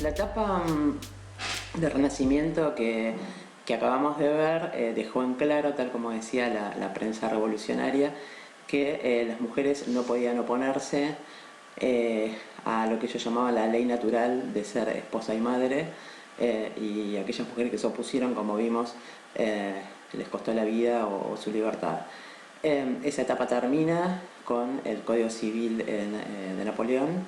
La etapa de Renacimiento que acabamos de ver dejó en claro, tal como decía la prensa revolucionaria, que las mujeres no podían oponerse a lo que ellos llamaban la ley natural de ser esposa y madre, y aquellas mujeres que se opusieron, como vimos, les costó la vida o su libertad. Esa etapa termina con el Código Civil de Napoleón,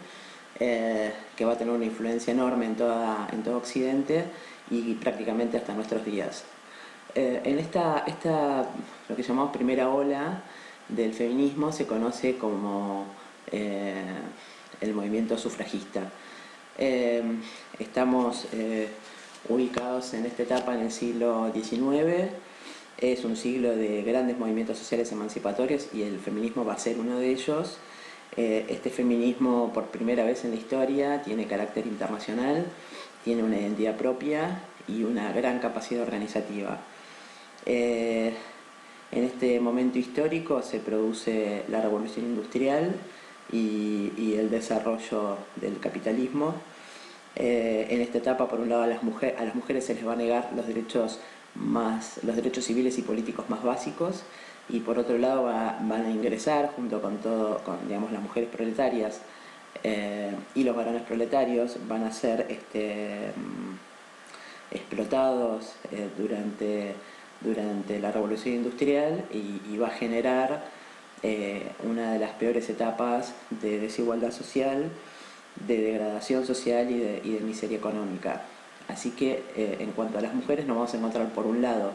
que va a tener una influencia enorme en todo Occidente y prácticamente hasta nuestros días. En lo que llamamos primera ola del feminismo se conoce como el movimiento sufragista. Eh, Estamos ubicados en esta etapa en el siglo XIX. Es un siglo de grandes movimientos sociales emancipatorios y el feminismo va a ser uno de ellos. Este feminismo, por primera vez en la historia, tiene carácter internacional, tiene una identidad propia y una gran capacidad organizativa. En este momento histórico se produce la revolución industrial y el desarrollo del capitalismo. En esta etapa, por un lado, a las mujeres se les va a negar los derechos civiles y políticos más básicos, y por otro lado van a ingresar junto con digamos, las mujeres proletarias y los varones proletarios van a ser explotados durante la revolución industrial y va a generar una de las peores etapas de desigualdad social, de degradación social y de miseria económica. Así que en cuanto a las mujeres nos vamos a encontrar por un lado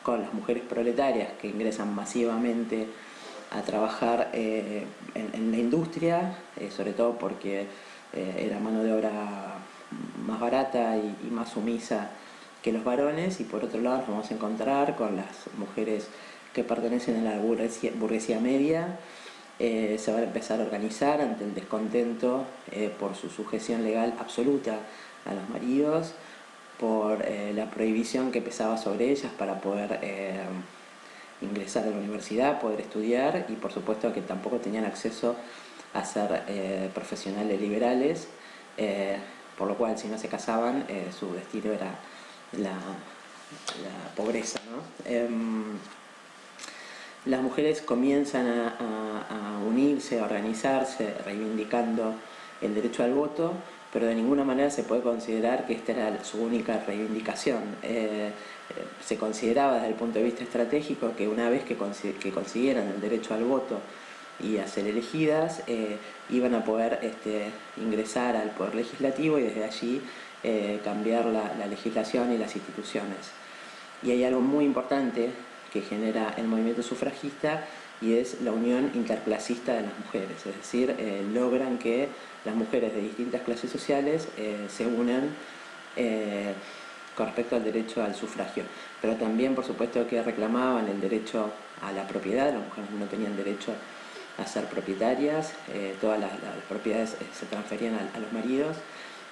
con las mujeres proletarias que ingresan masivamente a trabajar en la industria, sobre todo porque era mano de obra más barata y más sumisa que los varones, y por otro lado nos vamos a encontrar con las mujeres que pertenecen a la burguesía media. Se van a empezar a organizar ante el descontento por su sujeción legal absoluta a los maridos, por la prohibición que pesaba sobre ellas para poder ingresar a la universidad, poder estudiar, y por supuesto que tampoco tenían acceso a ser profesionales liberales, por lo cual si no se casaban su destino era la pobreza, ¿no? Las mujeres comienzan a unirse, a organizarse, reivindicando el derecho al voto, pero de ninguna manera se puede considerar que esta era su única reivindicación. Se consideraba desde el punto de vista estratégico que una vez que consiguieran el derecho al voto y a ser elegidas, iban a poder ingresar al poder legislativo y desde allí cambiar la legislación y las instituciones. Y hay algo muy importante que genera el movimiento sufragista, y es la unión interclasista de las mujeres, es decir, logran que las mujeres de distintas clases sociales se unan con respecto al derecho al sufragio, pero también por supuesto que reclamaban el derecho a la propiedad. Las mujeres no tenían derecho a ser propietarias, todas las propiedades se transferían a los maridos,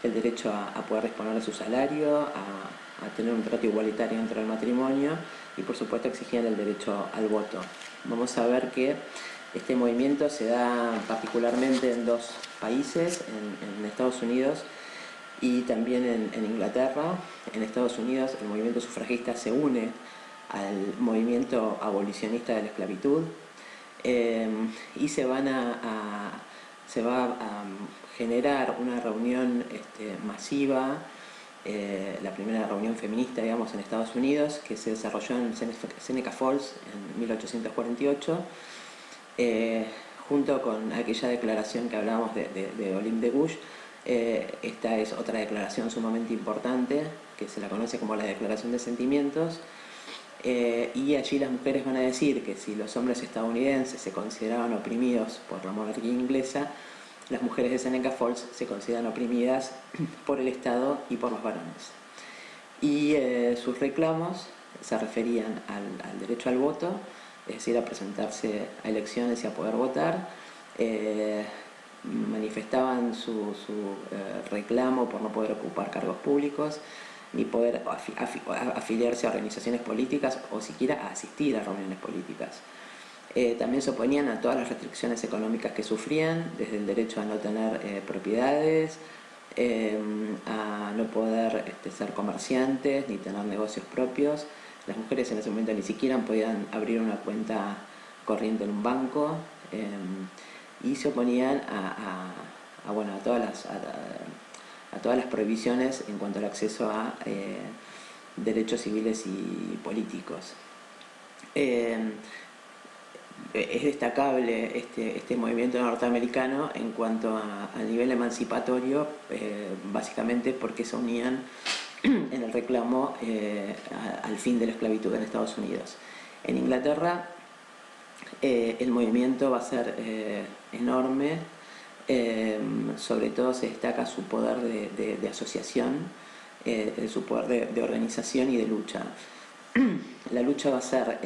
el derecho a poder disponer de su salario, a tener un trato igualitario dentro del matrimonio, y por supuesto exigían el derecho al voto. Vamos a ver que este movimiento se da particularmente en dos países, en Estados Unidos y también en Inglaterra. En Estados Unidos el movimiento sufragista se une al movimiento abolicionista de la esclavitud, y se va a generar una reunión masiva, la primera reunión feminista, digamos, en Estados Unidos, que se desarrolló en Seneca Falls en 1848, junto con aquella declaración que hablábamos de Olympe de Gouges. Esta es otra declaración sumamente importante, que se la conoce como la Declaración de Sentimientos, y allí las mujeres van a decir que si los hombres estadounidenses se consideraban oprimidos por la monarquía inglesa, las mujeres de Seneca Falls se consideran oprimidas por el Estado y por los varones. Y sus reclamos se referían al derecho al voto, es decir, a presentarse a elecciones y a poder votar. Manifestaban su reclamo por no poder ocupar cargos públicos, ni poder afiliarse a organizaciones políticas o siquiera a asistir a reuniones políticas. También se oponían a todas las restricciones económicas que sufrían, desde el derecho a no tener propiedades, a no poder ser comerciantes ni tener negocios propios. Las mujeres en ese momento ni siquiera podían abrir una cuenta corriente en un banco, y se oponían bueno, a todas las prohibiciones en cuanto al acceso a derechos civiles y políticos. Es destacable este movimiento norteamericano en cuanto al nivel emancipatorio, básicamente porque se unían en el reclamo al fin de la esclavitud en Estados Unidos. En Inglaterra el movimiento va a ser enorme, sobre todo se destaca su poder de asociación, su poder de organización y de lucha. La lucha va a ser,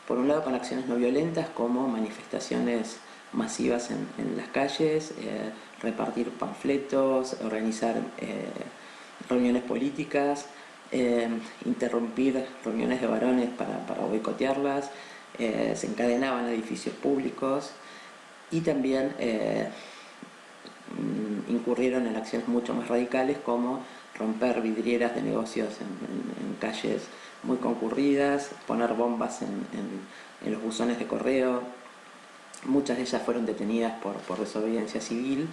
por un lado, con acciones no violentas como manifestaciones masivas en las calles, repartir panfletos, organizar reuniones políticas, interrumpir reuniones de varones para boicotearlas, se encadenaban edificios públicos y también incurrieron en acciones mucho más radicales como romper vidrieras de negocios en calles muy concurridas, poner bombas en los buzones de correo. Muchas de ellas fueron detenidas por desobediencia civil.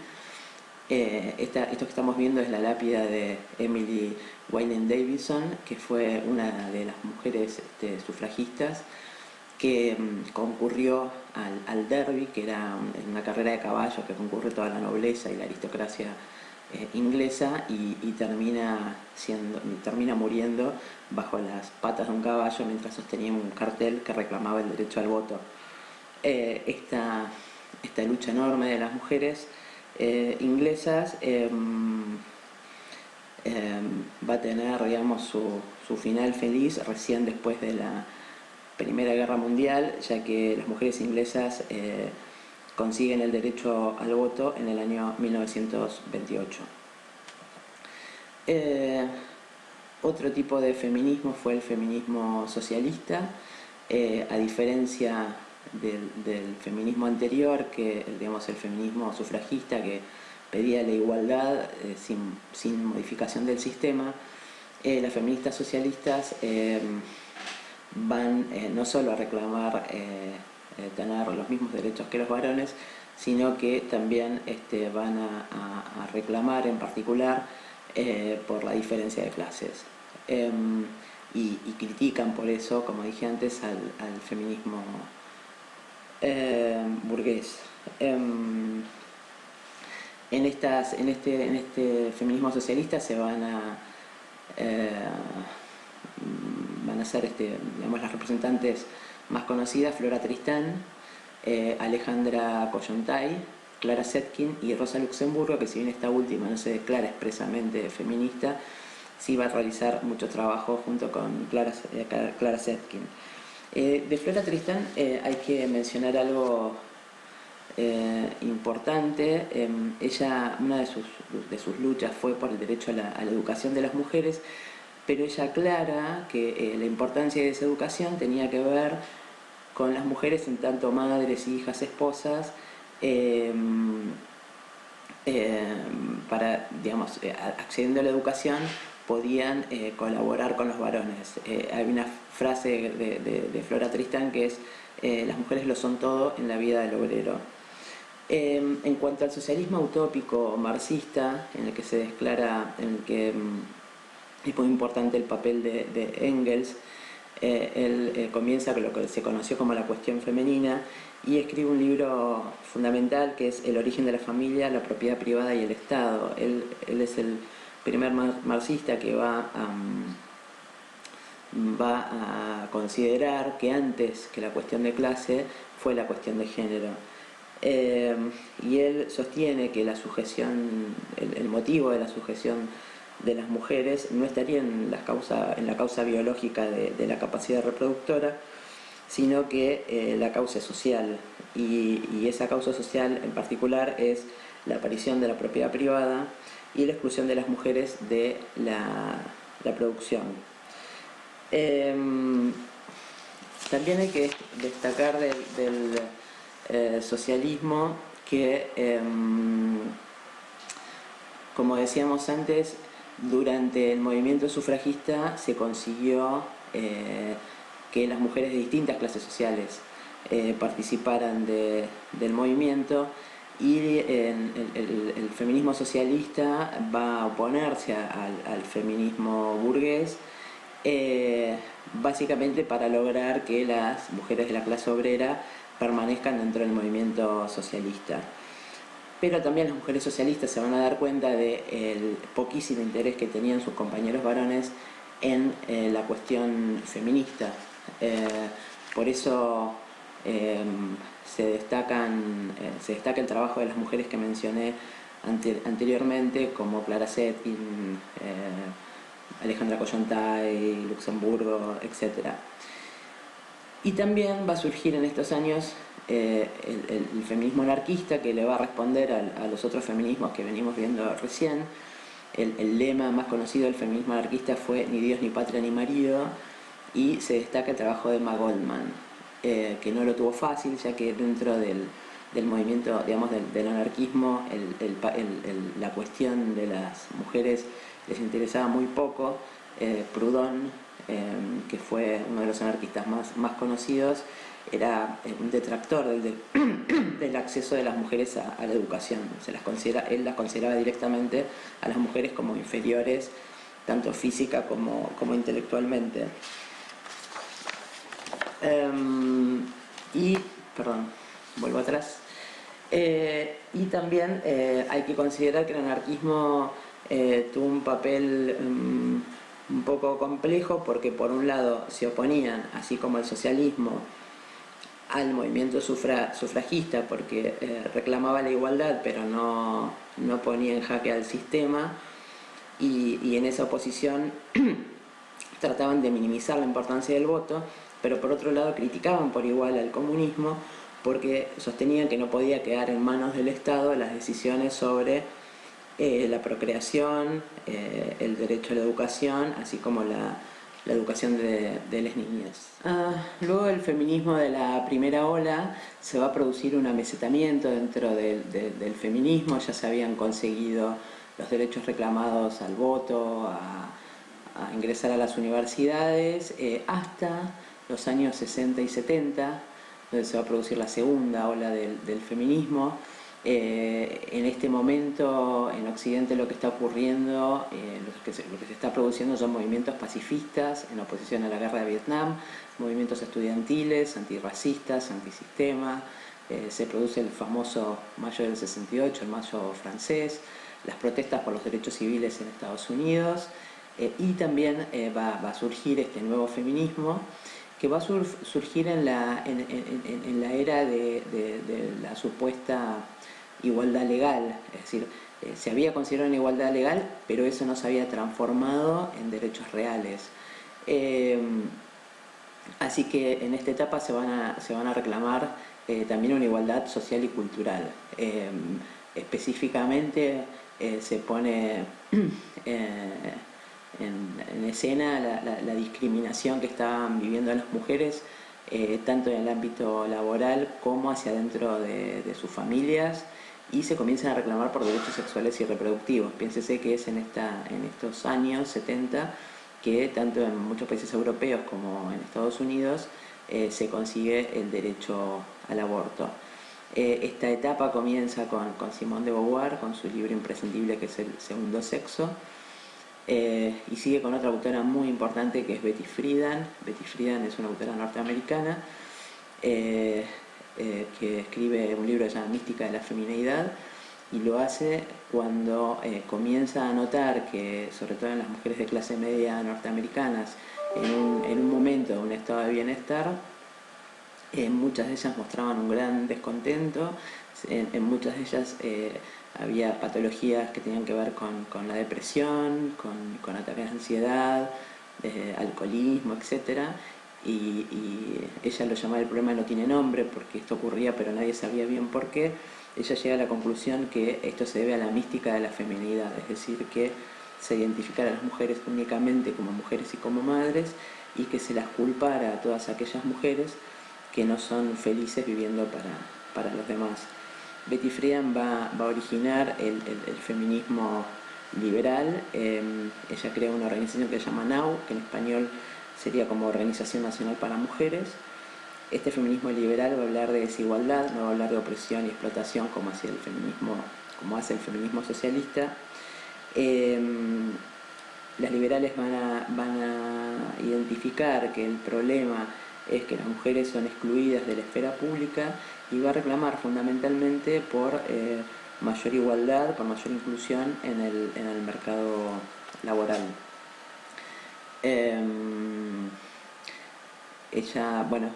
Esto que estamos viendo es la lápida de Emily Wayland Davison, que fue una de las mujeres sufragistas que concurrió al derby, que era una carrera de caballos que concurre toda la nobleza y la aristocracia inglesa, y termina muriendo bajo las patas de un caballo mientras sostenía un cartel que reclamaba el derecho al voto. Esta lucha enorme de las mujeres inglesas va a tener, digamos, su final feliz recién después de la Primera Guerra Mundial, ya que las mujeres inglesas consiguen el derecho al voto en el año 1928. Otro tipo de feminismo fue el feminismo socialista, a diferencia del feminismo anterior, que digamos el feminismo sufragista, que pedía la igualdad sin modificación del sistema. Las feministas socialistas van no solo a reclamar tener los mismos derechos que los varones, sino que también van a reclamar en particular por la diferencia de clases. Y critican por eso, como dije antes, al feminismo burgués. En este feminismo socialista se van a ser digamos, las representantes más conocidas: Flora Tristán, Alejandra Kollontai, Clara Zetkin y Rosa Luxemburgo, que si bien esta última no se declara expresamente feminista, sí va a realizar mucho trabajo junto con Clara Zetkin. De Flora Tristán hay que mencionar algo importante. Ella, una de sus luchas fue por el derecho a la educación de las mujeres, pero ella aclara que la importancia de esa educación tenía que ver con las mujeres en tanto madres, hijas, esposas, para, digamos, accediendo a la educación podían colaborar con los varones. Hay una frase de Flora Tristán que es: las mujeres lo son todo en la vida del obrero. En cuanto al socialismo utópico marxista, en el que se declara, en el que es muy importante el papel de Engels, él comienza con lo que se conoció como la cuestión femenina y escribe un libro fundamental que es El origen de la familia, la propiedad privada y el Estado. Él es el primer marxista que va a considerar que antes que la cuestión de clase fue la cuestión de género. Y él sostiene que la sujeción, el motivo de la sujeción de las mujeres no estaría en la causa biológica de la capacidad reproductora, sino que la causa social, y esa causa social en particular es la aparición de la propiedad privada y la exclusión de las mujeres de la producción. También hay que destacar del socialismo que como decíamos antes, durante el movimiento sufragista se consiguió que las mujeres de distintas clases sociales participaran del movimiento, y el feminismo socialista va a oponerse al feminismo burgués, básicamente para lograr que las mujeres de la clase obrera permanezcan dentro del movimiento socialista. Pero también las mujeres socialistas se van a dar cuenta del poquísimo interés que tenían sus compañeros varones en la cuestión feminista. Por eso se destaca el trabajo de las mujeres que mencioné anteriormente, como Clara Zetkin, Alejandra Kollontai, Luxemburgo, etc. Y también va a surgir en estos años el feminismo anarquista, que le va a responder a los otros feminismos que venimos viendo recién. El lema más conocido del feminismo anarquista fue "ni Dios, ni patria, ni marido", y se destaca el trabajo de Emma Goldman, que no lo tuvo fácil, ya que dentro del movimiento, digamos, del anarquismo, la cuestión de las mujeres les interesaba muy poco. Proudhon, que fue uno de los anarquistas más conocidos, era un detractor del acceso de las mujeres a la educación. Él las consideraba directamente a las mujeres como inferiores, tanto física como intelectualmente. Perdón, vuelvo atrás. Y también hay que considerar que el anarquismo tuvo un papel un poco complejo, porque por un lado se oponían, así como el socialismo, al movimiento sufragista, porque reclamaba la igualdad pero no ponía en jaque al sistema, y en esa oposición trataban de minimizar la importancia del voto, pero por otro lado criticaban por igual al comunismo, porque sostenían que no podía quedar en manos del Estado las decisiones sobre la procreación, el derecho a la educación, así como la educación de las niñas. Luego del feminismo de la primera ola se va a producir un amesetamiento dentro del feminismo. Ya se habían conseguido los derechos reclamados al voto, a ingresar a las universidades, hasta los años 60 y 70, donde se va a producir la segunda ola del feminismo. En este momento en Occidente lo que está ocurriendo, lo que se está produciendo son movimientos pacifistas en oposición a la guerra de Vietnam, movimientos estudiantiles, antirracistas, antisistema. Se produce el famoso Mayo del 68, el Mayo francés, las protestas por los derechos civiles en Estados Unidos, y también va a surgir este nuevo feminismo, que va a surgir en la era de la supuesta igualdad legal. Es decir, se había considerado una igualdad legal, pero eso no se había transformado en derechos reales. Así que en esta etapa se van a reclamar también una igualdad social y cultural. Específicamente se pone en escena la discriminación que estaban viviendo las mujeres, tanto en el ámbito laboral como hacia dentro de sus familias, y se comienzan a reclamar por derechos sexuales y reproductivos. Piénsese que es en estos años 70 que tanto en muchos países europeos como en Estados Unidos se consigue el derecho al aborto. Esta etapa comienza con Simone de Beauvoir, con su libro imprescindible que es El segundo sexo, y sigue con otra autora muy importante que es Betty Friedan. Betty Friedan es una autora norteamericana que escribe un libro que se llama Mística de la Femineidad, y lo hace cuando comienza a notar que, sobre todo en las mujeres de clase media norteamericanas, en un momento de un estado de bienestar, muchas de ellas mostraban un gran descontento. En muchas de ellas había patologías que tenían que ver con la depresión, con ataques de ansiedad, alcoholismo, etc. Y ella lo llamaba "el problema no tiene nombre", porque esto ocurría pero nadie sabía bien por qué. Ella llega a la conclusión que esto se debe a la mística de la feminidad, es decir, que se identificara a las mujeres únicamente como mujeres y como madres, y que se las culpara a todas aquellas mujeres que no son felices viviendo para los demás. Betty Friedan va a originar el feminismo liberal. Ella crea una organización que se llama NOW, que en español sería como Organización Nacional para Mujeres. Este feminismo liberal va a hablar de desigualdad, no va a hablar de opresión y explotación como hace el feminismo socialista. Las liberales van a identificar que el problema es que las mujeres son excluidas de la esfera pública y va a reclamar fundamentalmente por mayor igualdad, por mayor inclusión en el mercado laboral. Ella, bueno,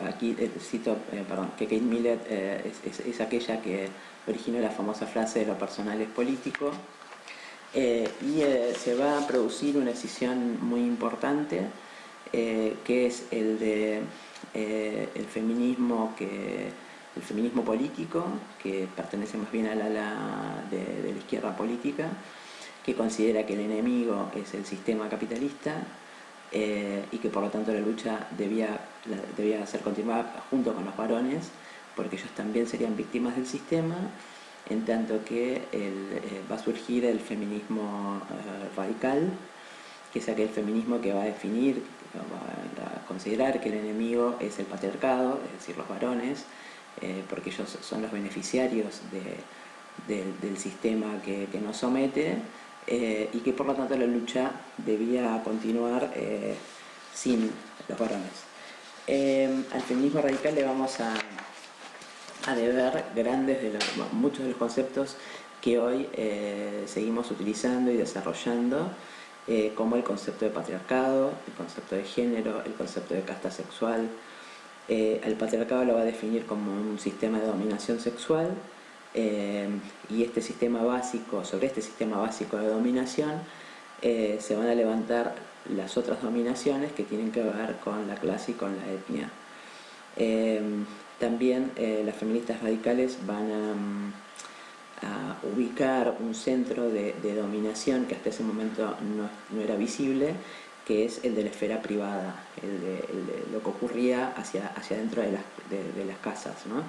aquí cito, perdón, que Kate Millett es aquella que originó la famosa frase de lo personal es político. Se va a producir una decisión muy importante, que es el feminismo político, que pertenece más bien al ala de la izquierda política, que considera que el enemigo es el sistema capitalista, y que por lo tanto la lucha debía ser continuada junto con los varones, porque ellos también serían víctimas del sistema, en tanto que va a surgir el feminismo radical, que es aquel feminismo que va a definir, va a considerar que el enemigo es el patriarcado, es decir, los varones, porque ellos son los beneficiarios del sistema que nos somete, y que por lo tanto la lucha debía continuar sin los varones. Al feminismo radical le vamos a deber muchos de los conceptos que hoy seguimos utilizando y desarrollando, como el concepto de patriarcado, el concepto de género, el concepto de casta sexual. El patriarcado lo va a definir como un sistema de dominación sexual, y sobre este sistema básico de dominación se van a levantar las otras dominaciones que tienen que ver con la clase y con la etnia. También las feministas radicales van a ubicar un centro de dominación que hasta ese momento no era visible, que es el de la esfera privada, el de lo que ocurría hacia dentro de las casas, ¿no?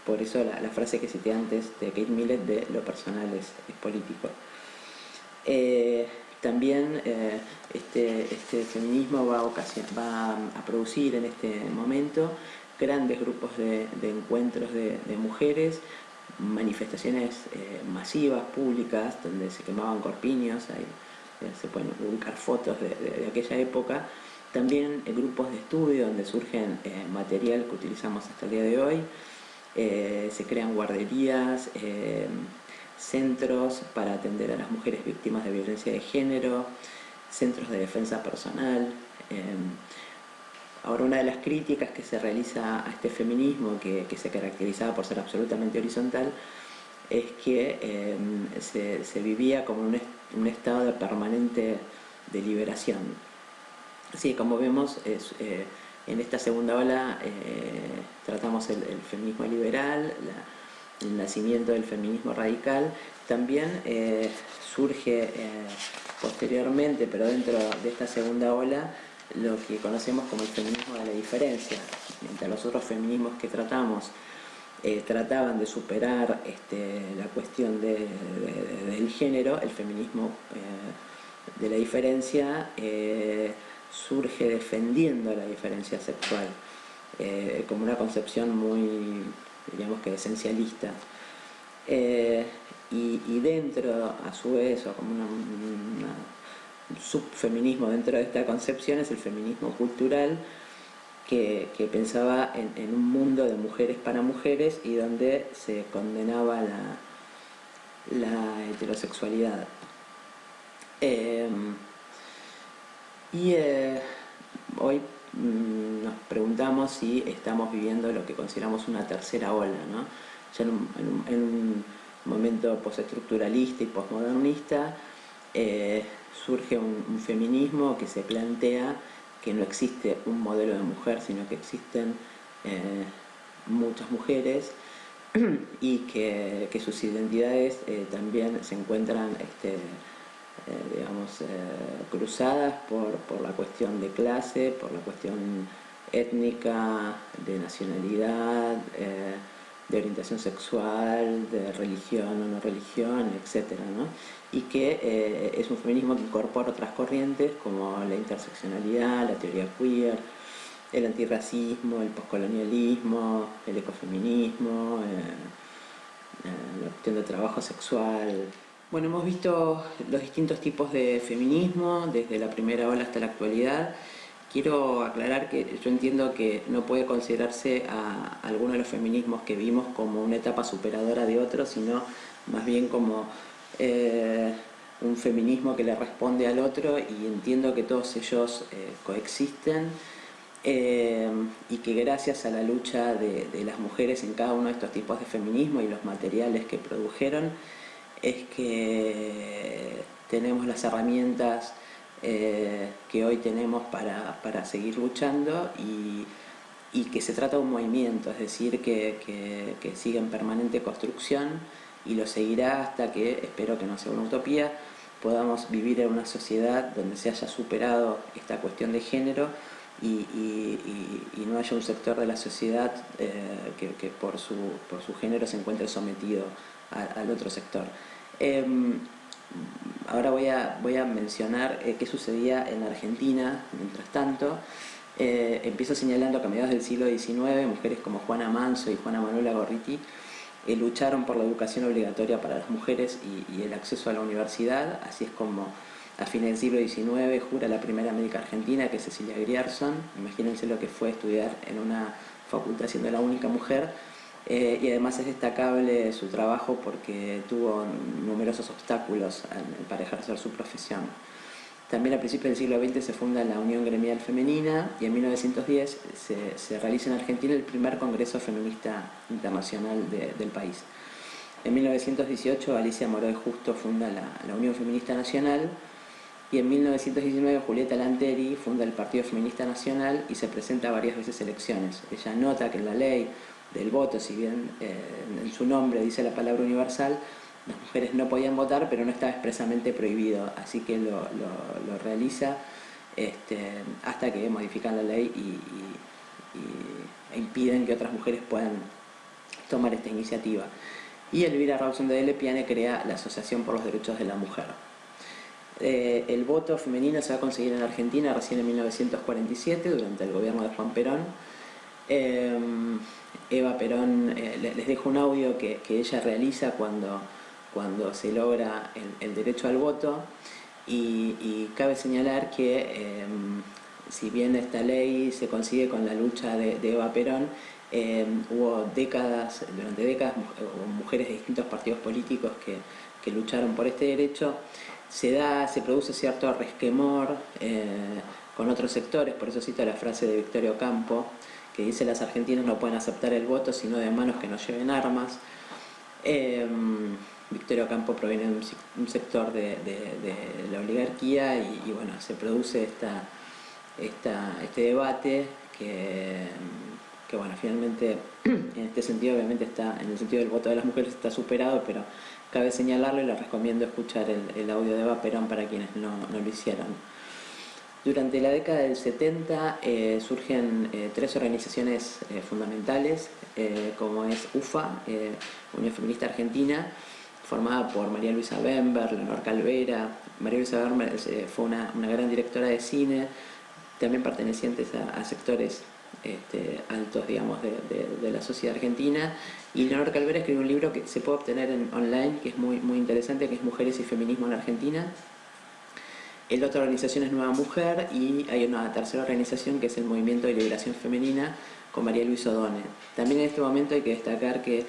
Por eso la frase que cité antes de Kate Millett de lo personal es político. También este feminismo va a producir en este momento grandes grupos de encuentros de mujeres, manifestaciones masivas, públicas, donde se quemaban corpiños, ahí se pueden ubicar fotos de aquella época. También grupos de estudio donde surgen material que utilizamos hasta el día de hoy. Se crean guarderías, centros para atender a las mujeres víctimas de violencia de género, centros de defensa personal. Ahora, una de las críticas que se realiza a este feminismo, que se caracterizaba por ser absolutamente horizontal, es que se vivía como un estado de permanente deliberación. Así que, como vemos, en esta segunda ola tratamos el feminismo liberal, el nacimiento del feminismo radical. También surge posteriormente, pero dentro de esta segunda ola, lo que conocemos como el feminismo de la diferencia. Mientras los otros feminismos que tratamos trataban de superar la cuestión del género, el feminismo de la diferencia surge defendiendo la diferencia sexual, como una concepción muy, digamos que esencialista. Y dentro, a su vez, o como un subfeminismo dentro de esta concepción, es el feminismo cultural, que pensaba en un mundo de mujeres para mujeres y donde se condenaba la heterosexualidad. Hoy nos preguntamos si estamos viviendo lo que consideramos una tercera ola, ¿no? Ya en un momento postestructuralista y postmodernista, surge un feminismo que se plantea que no existe un modelo de mujer, sino que existen muchas mujeres, y que sus identidades también se encuentran cruzadas por la cuestión de clase, por la cuestión étnica, de nacionalidad, de orientación sexual, de religión o no religión, etcétera, ¿no? Y que es un feminismo que incorpora otras corrientes como la interseccionalidad, la teoría queer, el antirracismo, el poscolonialismo, el ecofeminismo, la cuestión del trabajo sexual. Bueno, hemos visto los distintos tipos de feminismo, desde la primera ola hasta la actualidad. Quiero aclarar que yo entiendo que no puede considerarse a alguno de los feminismos que vimos como una etapa superadora de otros, sino más bien como un feminismo que le responde al otro, y entiendo que todos ellos coexisten, y que gracias a la lucha de las mujeres en cada uno de estos tipos de feminismo y los materiales que produjeron, es que tenemos las herramientas que hoy tenemos para seguir luchando, y que se trata de un movimiento, es decir, que sigue en permanente construcción y lo seguirá hasta que, espero que no sea una utopía, podamos vivir en una sociedad donde se haya superado esta cuestión de género y no haya un sector de la sociedad que por su género se encuentre sometido al otro sector. Ahora voy a mencionar qué sucedía en Argentina. Mientras tanto, empiezo señalando que a mediados del siglo XIX mujeres como Juana Manso y Juana Manuela Gorriti lucharon por la educación obligatoria para las mujeres y el acceso a la universidad. Así es como a fines del siglo XIX jura la primera médica argentina, que es Cecilia Grierson. Imagínense lo que fue estudiar en una facultad siendo la única mujer. Y además es destacable su trabajo porque tuvo numerosos obstáculos para ejercer su profesión. También a principios del siglo XX se funda la Unión Gremial Femenina, y en 1910 se realiza en Argentina el primer Congreso Feminista Internacional del país. En 1918 Alicia Moró de Justo funda la Unión Feminista Nacional, y en 1919 Julieta Lanteri funda el Partido Feminista Nacional y se presenta varias veces elecciones. Ella nota que en la ley del voto, si bien en su nombre dice la palabra universal, las mujeres no podían votar, pero no estaba expresamente prohibido, así que lo realiza hasta que modifican la ley e impiden que otras mujeres puedan tomar esta iniciativa. Y Elvira Rawson de Lepiane crea la Asociación por los Derechos de la Mujer. El voto femenino se va a conseguir en Argentina recién en 1947, durante el gobierno de Juan Perón. Eva Perón, les dejo un audio que ella realiza cuando se logra el derecho al voto, y cabe señalar que si bien esta ley se consigue con la lucha de Eva Perón, hubo durante décadas mujeres de distintos partidos políticos que lucharon por este derecho. Se produce cierto resquemor con otros sectores, por eso cito la frase de Victoria Ocampo, que dice: las argentinas no pueden aceptar el voto sino de manos que no lleven armas. Victoria Ocampo proviene de un sector de la oligarquía, y bueno, se produce este debate que bueno, finalmente en este sentido obviamente en el sentido del voto de las mujeres está superado, pero cabe señalarlo, y les recomiendo escuchar el audio de Eva Perón para quienes no lo hicieron. Durante la década del 70 surgen tres organizaciones fundamentales, como es UFA, Unión Feminista Argentina, formada por María Luisa Bember, Leonor Calvera. María Luisa Bember fue una gran directora de cine, también pertenecientes a sectores altos, digamos, de la sociedad argentina. Y Leonor Calvera escribió un libro que se puede obtener online, que es muy interesante, que es Mujeres y Feminismo en Argentina. La otra organización es Nueva Mujer, y hay una tercera organización que es el Movimiento de Liberación Femenina, con María Luisa O'Donnell. También en este momento hay que destacar que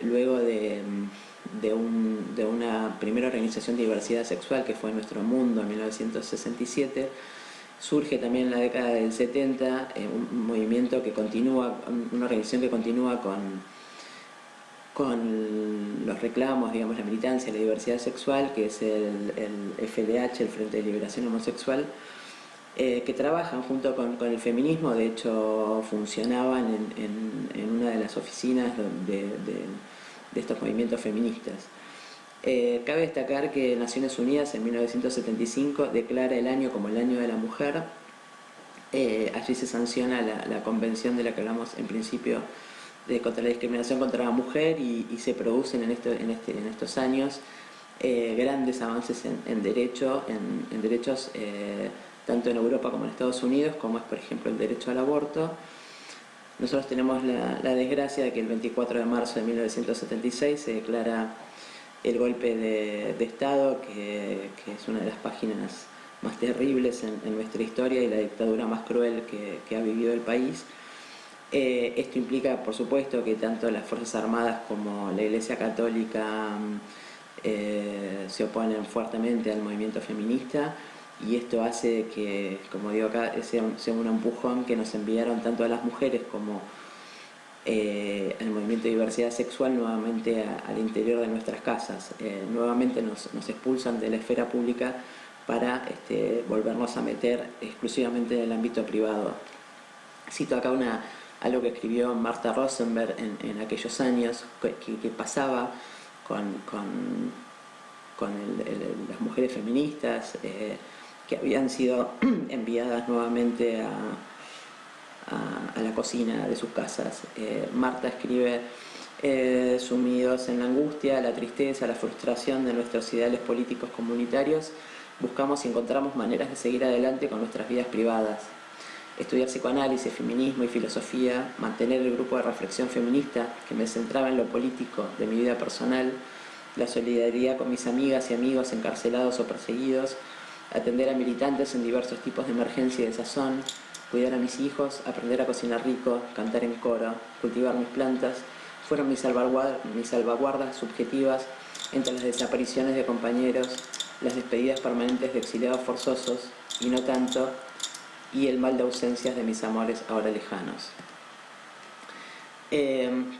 luego de una primera organización de diversidad sexual que fue Nuestro Mundo en 1967, surge también en la década del 70 un movimiento que continúa, una organización que continúa con los reclamos, digamos, la militancia, la diversidad sexual, que es el FLH, el Frente de Liberación Homosexual, que trabajan junto con el feminismo. De hecho, funcionaban en una de las oficinas de estos movimientos feministas. Cabe destacar que Naciones Unidas en 1975 declara el año como el Año de la Mujer. Allí se sanciona la convención de la que hablamos en principio contra la discriminación contra la mujer y se producen en estos años grandes avances en derechos, tanto en Europa como en Estados Unidos, como es por ejemplo el derecho al aborto. Nosotros tenemos la desgracia de que el 24 de marzo de 1976 se declara el golpe de Estado, que es una de las páginas más terribles en nuestra historia y la dictadura más cruel que ha vivido el país. Esto implica, por supuesto, que tanto las Fuerzas Armadas como la Iglesia Católica se oponen fuertemente al movimiento feminista, y esto hace que, como digo acá, sea un empujón que nos enviaron tanto a las mujeres como al movimiento de diversidad sexual nuevamente al interior de nuestras casas. Nuevamente nos expulsan de la esfera pública para volvernos a meter exclusivamente en el ámbito privado. Cito acá algo que escribió Martha Rosenberg en aquellos años, que pasaba con las mujeres feministas que habían sido enviadas nuevamente a la cocina de sus casas. Marta escribe: sumidos en la angustia, la tristeza, la frustración de nuestros ideales políticos comunitarios, buscamos y encontramos maneras de seguir adelante con nuestras vidas privadas. Estudiar psicoanálisis, feminismo y filosofía, mantener el grupo de reflexión feminista que me centraba en lo político de mi vida personal, la solidaridad con mis amigas y amigos encarcelados o perseguidos, atender a militantes en diversos tipos de emergencia y de sazón, cuidar a mis hijos, aprender a cocinar rico, cantar en coro, cultivar mis plantas, fueron mis salvaguardas subjetivas entre las desapariciones de compañeros, las despedidas permanentes de exiliados forzosos, y no tanto, y el mal de ausencias de mis amores ahora lejanos.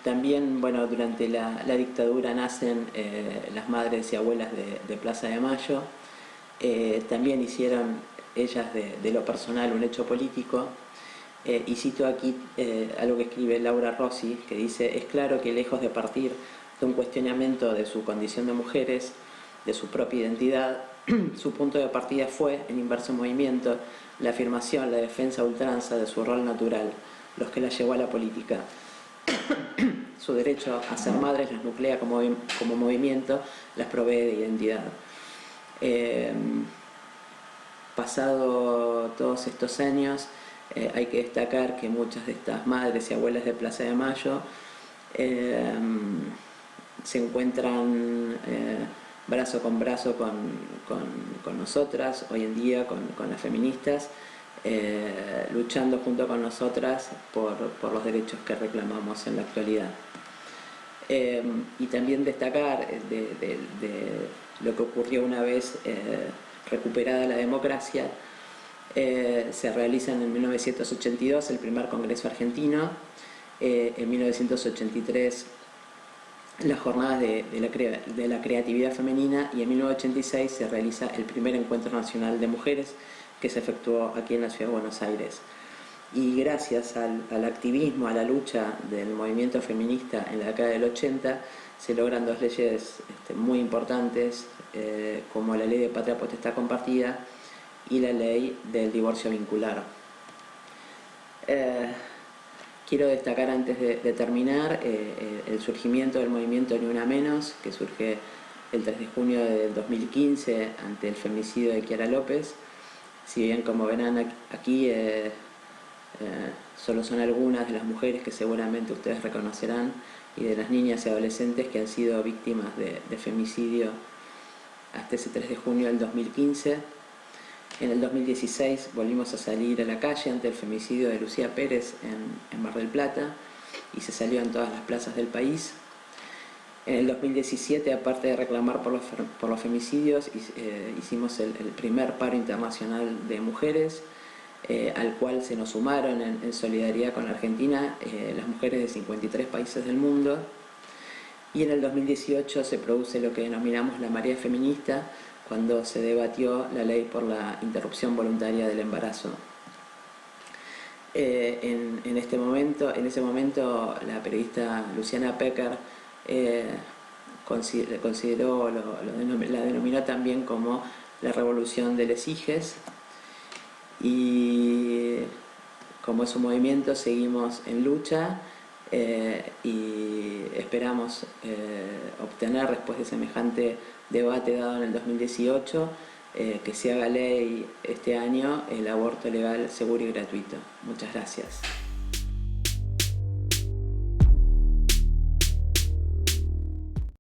También, bueno, durante la dictadura nacen las madres y abuelas de Plaza de Mayo. También hicieron ellas de lo personal un hecho político. Y cito aquí algo que escribe Laura Rossi, que dice: es claro que lejos de partir de un cuestionamiento de su condición de mujeres, de su propia identidad, su punto de partida fue, en inverso movimiento, la afirmación, la defensa a ultranza de su rol natural, los que la llevó a la política. Su derecho a ser madres las nuclea como movimiento, las provee de identidad. Pasado todos estos años, hay que destacar que muchas de estas madres y abuelas de Plaza de Mayo se encuentran brazo con brazo con nosotras hoy en día, con las feministas, luchando junto con nosotras por los derechos que reclamamos en la actualidad. Y también destacar de lo que ocurrió una vez recuperada la democracia. Se realizan en 1982 el primer Congreso Argentino, en 1983 las jornadas de la creatividad femenina, y en 1986 se realiza el primer Encuentro Nacional de Mujeres, que se efectuó aquí en la Ciudad de Buenos Aires. Y gracias al activismo, a la lucha del movimiento feminista en la década del 80, se logran dos leyes muy importantes, como la Ley de Patria Potestad Compartida y la Ley del Divorcio Vincular. Quiero destacar, antes de terminar, el surgimiento del movimiento Ni Una Menos, que surge el 3 de junio del 2015 ante el femicidio de Kiara López. Si bien, como verán aquí, solo son algunas de las mujeres que seguramente ustedes reconocerán, y de las niñas y adolescentes que han sido víctimas de femicidio hasta ese 3 de junio del 2015. En el 2016 volvimos a salir a la calle ante el femicidio de Lucía Pérez en Mar del Plata, y se salió en todas las plazas del país. En el 2017, aparte de reclamar por los femicidios, hicimos el primer paro internacional de mujeres, al cual se nos sumaron en solidaridad con la Argentina las mujeres de 53 países del mundo. Y en el 2018 se produce lo que denominamos la marea feminista, cuando se debatió la ley por la interrupción voluntaria del embarazo. En ese momento, la periodista Luciana Pecker la denominó también como la revolución de les hijes, y como es un movimiento seguimos en lucha, y esperamos obtener, después de semejante debate dado en el 2018, que se haga ley este año el aborto legal, seguro y gratuito. Muchas gracias.